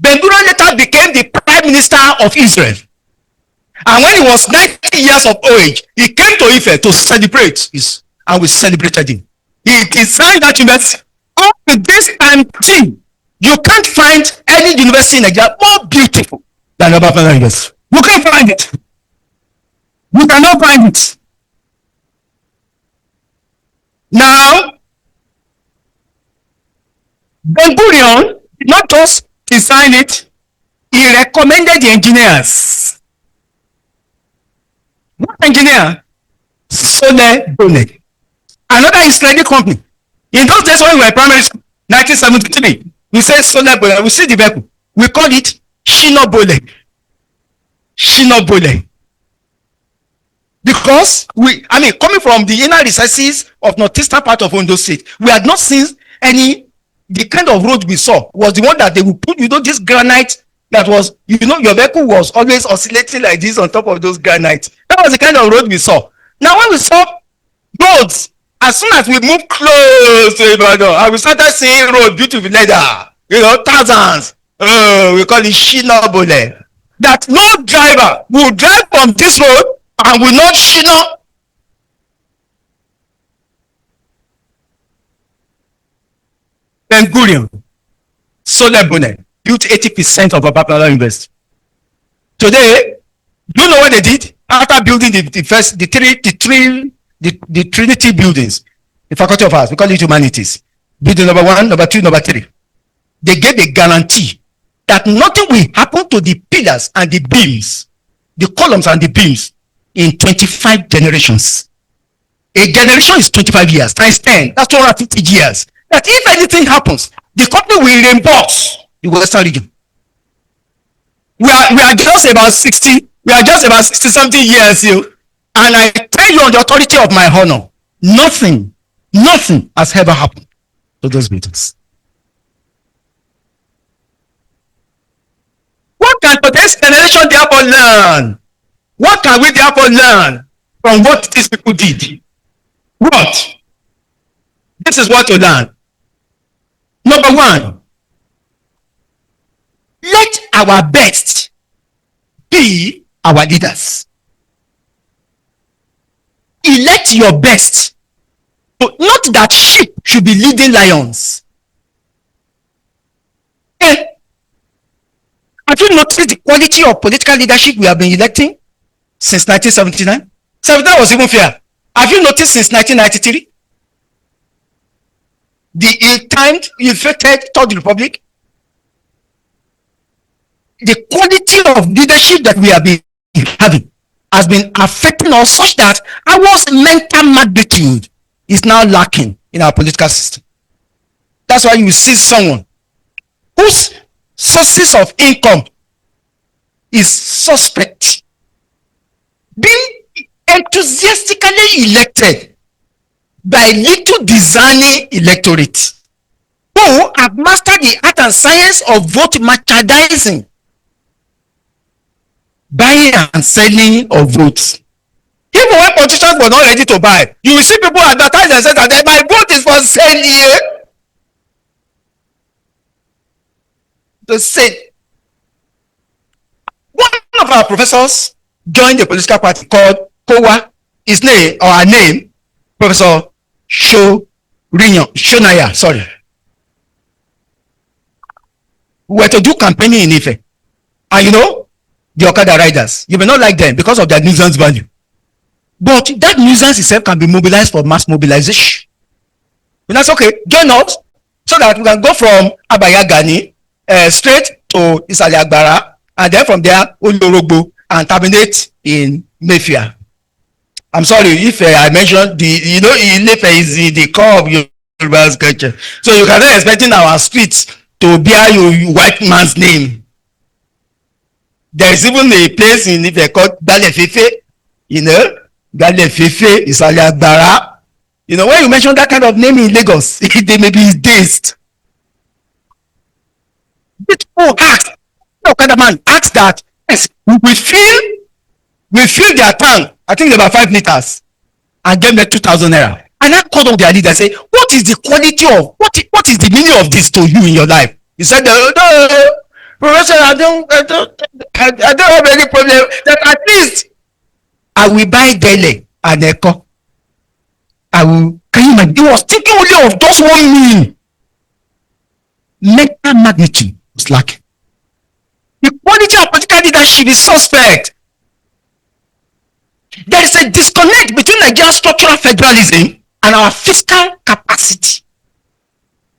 Ben-Gurion later became the Prime Minister of Israel. And when he was 90 years of age, he came to Ife to celebrate his, and we celebrated him. He designed that university. Up to this time, you can't find any university in Nigeria more beautiful than Yoruba University. You can't find it. You cannot find it. Now, Ben-Gurion did not just design it, he recommended the engineers. What engineer? Sole Bone. Another Israeli company. In those days when we were primary school, 1973, we said Sole Bone, we see the vehicle. We call it Shino Bole. Shino Bole. Because coming from the inner recesses of northeastern part of Ondo State, we had not seen the kind of road we saw was the one that they would put, this granite that was, your vehicle was always oscillating like this on top of those granites. That was the kind of road we saw. Now, when we saw roads, as soon as we moved close to Ibadan, and we started seeing road, beautiful leather, thousands. We call it Shina Bole. That no driver will drive from this road and will not Shina. Ben-Gurion, Sole Bone, built 80% of our University. Today, do you know what they did after building the Trinity buildings, the Faculty of Arts? We call it humanities. Building number 1, number 2, number 3. They gave a guarantee that nothing will happen to the pillars and the beams, the columns and the beams, in 25 generations. A generation is 25 years times 10. That's 250 years. That if anything happens, the company will reimburse the Western region. We are just about 60. We are just about 60 something years, and I tell you on the authority of my honor, nothing has ever happened to those buildings. What can today's generation therefore learn? What can we therefore learn from what these people did? What? This is what to learn. Number 1, let our best be our leaders. Elect your best. Not that sheep should be leading lions. Have you noticed the quality of political leadership we have been electing since 1979? 79 was even fair. Have you noticed since 1993? The ill-timed, ill-fated Third Republic? The quality of leadership that we have been having has been affecting us such that our mental magnitude is now lacking in our political system. That's why you see someone whose sources of income is suspect being enthusiastically elected by little discerning electorate who have mastered the art and science of vote merchandising, buying and selling of votes. Even when politicians were not ready to buy, you will see people advertise and say that my vote is for sale here. To say, one of our professors joined a political party called COA his name or her name, Professor Shonaya, sorry. We were to do campaigning in Ife. And you know, the Okada riders, you may not like them because of their nuisance value. But that nuisance itself can be mobilized for mass mobilization. And that's okay, join us so that we can go from Abayagani straight to Isale Agbara, and then from there, Olorogbo, and terminate in Mayfair. I'm sorry if I mentioned Ilefe is the core of Yoruba culture. So you cannot expecting our streets to bear your white man's name. There is even a place in Ife called Galefefe, Galefefe, Isale Agbara. When you mention that kind of name in Lagos, they may be dazed. People ask, kind of man ask that, yes, we fill their tank, I think about 5 liters, and give them 2,000 naira. And I called on their leader and say, what is the quality of, what is the meaning of this to you in your life? He said, no, Professor, I don't have any problem. That at least I will buy Dele and Eko. Can you imagine? He was thinking only of just 1 million. Mental magnitude was lacking. The quality of political leadership is suspect. There is a disconnect between Nigerian structural federalism and our fiscal capacity.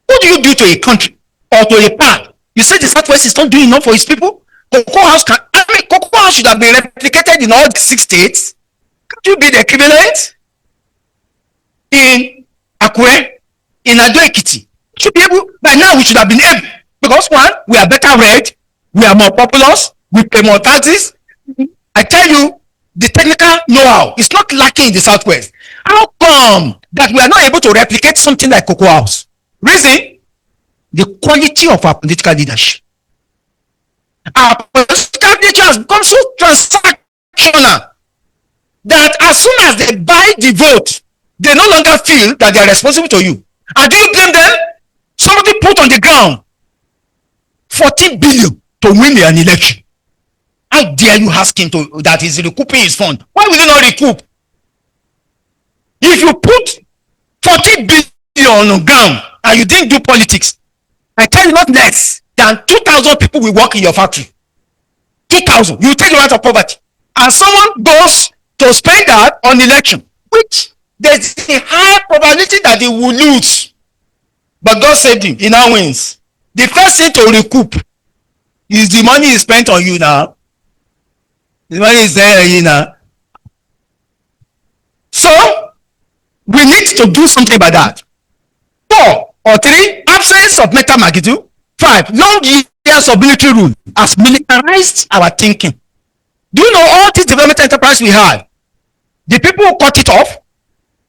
What do you do to a country or to a part? You say the Southwest is not doing enough for its people? Cocoa House should have been replicated in all the 6 states. Can't you be the equivalent? In Akure, in Ado-Ekiti, should be able, by now we should have been able, because one, we are better read, we are more populous, we pay more taxes. I tell you, the technical know-how is not lacking in the Southwest. How come that we are not able to replicate something like Cocoa House? Reason, the quality of our political leadership. Our political leadership has become so transactional that as soon as they buy the vote, they no longer feel that they are responsible to you. And do you blame them? Somebody put on the ground 40 billion to win an election. How dare you ask him that he's recouping his fund? Why will he not recoup? If you put 40 billion on the ground and you didn't do politics, I tell you not less than 2,000 people will work in your factory. 2,000. You take you out of poverty. And someone goes to spend that on election, which there's a high probability that he will lose. But God saved him. He now wins. The first thing to recoup is the money he spent on you now. The money is there on you now. So, we need to do something about that. 4 or 3, absence of mental magnitude. 5, long years of military rule has militarized our thinking. Do you know all this development enterprise we had? The people who cut it off,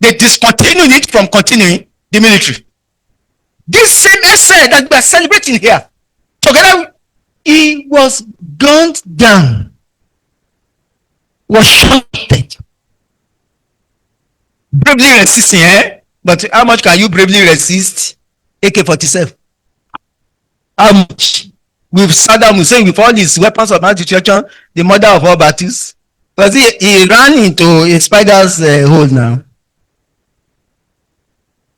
they discontinued it from continuing the military. This same essay that we are celebrating here, together, he was gunned down, was shot. Bravely resisting, But how much can you bravely resist AK-47? How much? With Saddam Hussein, with all his weapons of mass destruction, the mother of all battles, because he ran into a spider's hole now.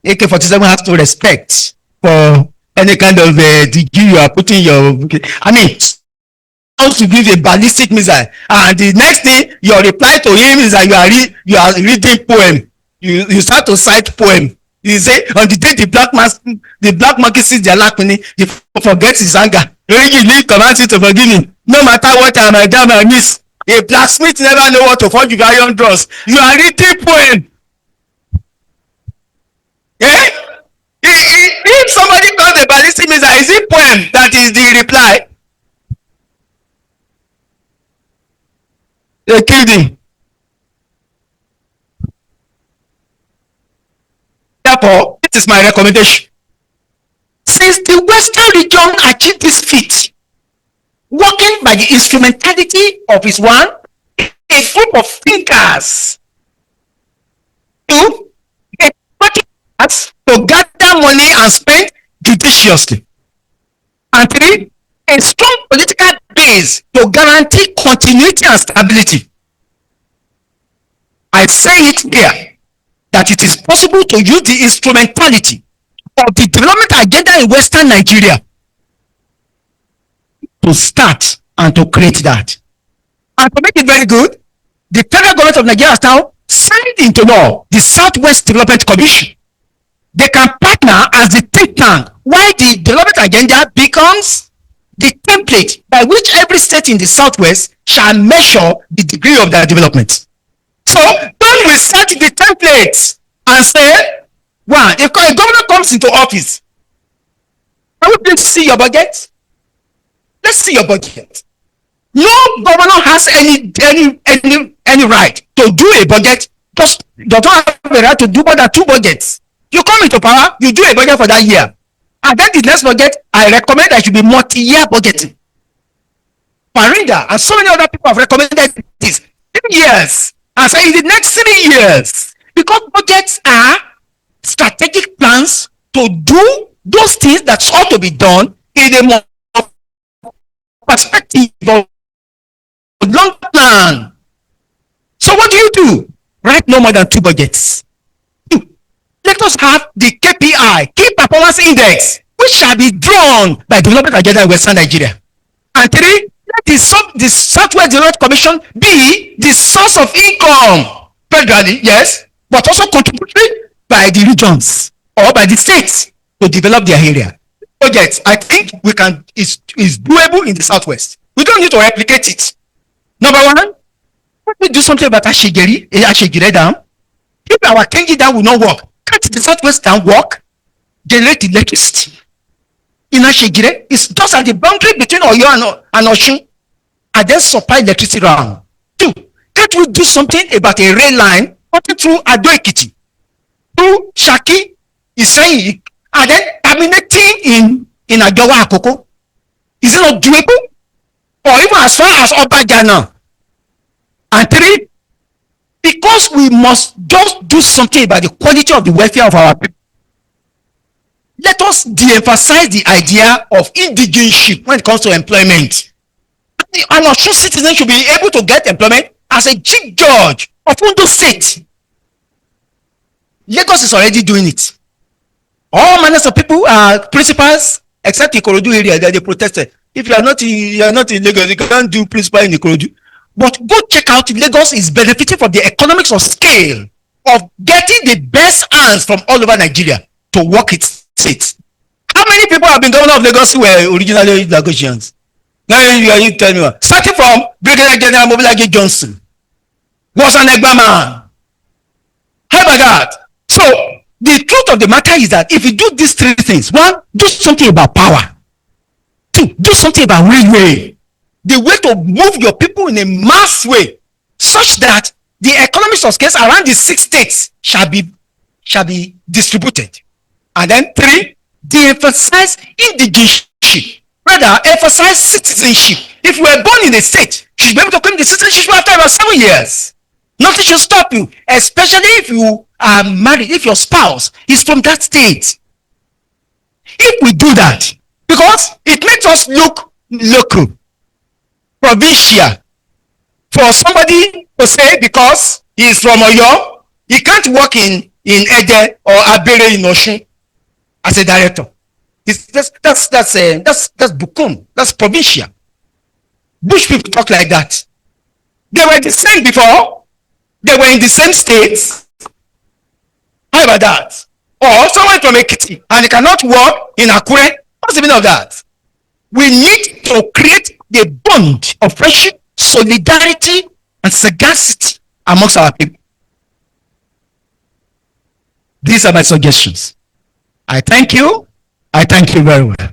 AK-47 has to respect for any kind of degree you are putting your. I mean, how to give a ballistic missile, and the next thing your reply to him is that you are reading poem. You start to cite poem. You say on the day the black monkey sees the alakuni, he forgets his anger. When you leave command you to forgive him, no matter what I might do, I miss. A blacksmith never know what to forge with iron dross. You are reading poem. If somebody calls a ballistic missile, is it poem that is the reply? They killed him. Therefore, this is my recommendation. Since the Western region achieved this feat, working by the instrumentality of his one, a group of thinkers, 2, to gather money and spend judiciously, and 3, a strong political base to guarantee continuity and stability. I say it here that it is possible to use the instrumentality of the development agenda in Western Nigeria to start and to create that. And to make it very good, the federal government of Nigeria has now signed into law the Southwest Development Commission. They can partner as the think tank while the development agenda becomes the template by which every state in the Southwest shall measure the degree of their development. So don't we set the templates and say, one, if a governor comes into office, can we please see your budget? Let's see your budget. No governor has any right to do a budget. Just does not have a right to do more than 2 budgets. You come into power, you do a budget for that year, and then the next budget, I recommend that should be multi-year budgeting. Parinda and so many other people have recommended this 3 years, and say in the next 3 years, because budgets are strategic plans to do those things that ought to be done in a more perspective of long plan. So what do? Write no more than 2 budgets. 2. Let us have the KPI, Key Performance Index, which shall be drawn by Development Agenda in Western Nigeria. And 3, let the Southwest Development Commission be the source of income federally, yes, but also contributed by the regions or by the states to develop their area. Projects, I think we can is doable in the Southwest. We don't need to replicate it. Number 1, let me do something about Ashegiri Dam. If our Kenji Dam will not work, can't the Southwest Dam work? Generate electricity. In Ashegiri, it's just at the boundary between Oyo and Osun, and then supply electricity around. 2, can't we do something about a rail line running through Ado Ekiti, through Shaki, Iseyin, and then terminating in Ajowa Akoko? Is it not doable? Or even as far as Obajana? And 3, because we must just do something about the quality of the welfare of our people, let us de-emphasize the idea of indigenship when it comes to employment. And our true citizens should be able to get employment as a chief judge of Ondo State. Lagos is already doing it. All manners of people are principals, except Ikorodu area that they protested. If you are not in Lagos, you can't do principal in Ikorodu. But go check out, Lagos is benefiting from the economics of scale of getting the best hands from all over Nigeria to work its state. How many people have been governor of Lagos who were originally Lagosians? Now you tell me what. Starting from Brigadier General Mobilage Johnson, was an Egba man. How about that? So the truth of the matter is that if you do these 3 things, 1, do something about power. 2, do something about railway. The way to move your people in a mass way, such that the economics of scale around the 6 states shall be distributed. And then 3, de-emphasize indigenship. Rather, emphasize citizenship. If you were born in a state, you should be able to claim the citizenship after about 7 years. Nothing should stop you, especially if you are married, if your spouse is from that state. If we do that, because it makes us look local, provincial, for somebody to say because he is from Oyo, he can't work in Ede or Abere in Osun as a director. That's Bukum. That's provincial. Bush people talk like that. They were the same before. They were in the same states. How about that? Or someone from Ekiti and he cannot work in Akure. What's the meaning of that? We need to create the bond of friendship, solidarity, and sagacity amongst our people. These are my suggestions. I thank you. I thank you very well.